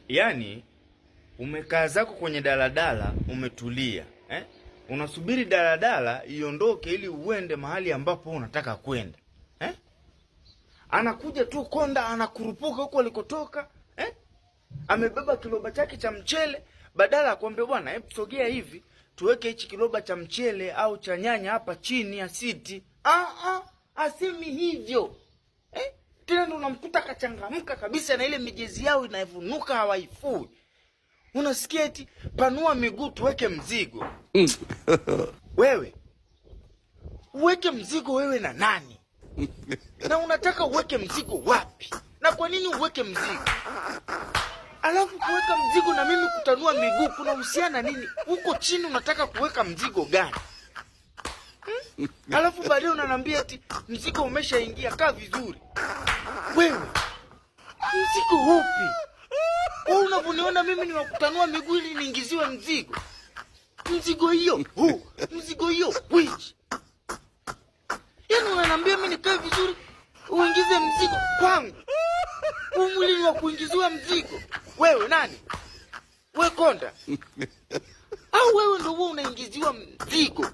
Yaani umekaa zako kwenye daladala umetulia, unasubiri daladala iondoke ili uende mahali ambapo unataka kwenda, anakuja tu konda anakurupuka huko alikotoka, amebeba kiloba chake cha mchele, badala akwambia bwana hebu sogea hivi tuweke hichi kiloba cha mchele au cha nyanya hapa chini ya siti. Asemi hivyo. Tena ndo unamkuta kachangamka kabisa na ile mijezi yao inavunuka hawaifui. Unasikia eti panua miguu tuweke mzigo. Wewe uweke mzigo wewe na nani? Na unataka uweke mzigo wapi? Na kwa nini uweke mzigo? Alafu kuweka mzigo na mimi kutanua miguu kuna uhusiana nini? Huko chini unataka kuweka mzigo gani? Alafu baadaye unaniambia eti mzigo umeshaingia, kaa vizuri. Wewe mzigo upi? Wewe unavyoniona mimi ni wakutanua miguu ili niingiziwe mzigo? Mzigo hiyo mzigo hiyo which? Yaani unaniambia mimi nikae vizuri uingize mzigo kwangu? Mwili ni wa kuingiziwa mzigo. Wewe nani? Wewe konda? Au wewe ndio unaingiziwa mzigo?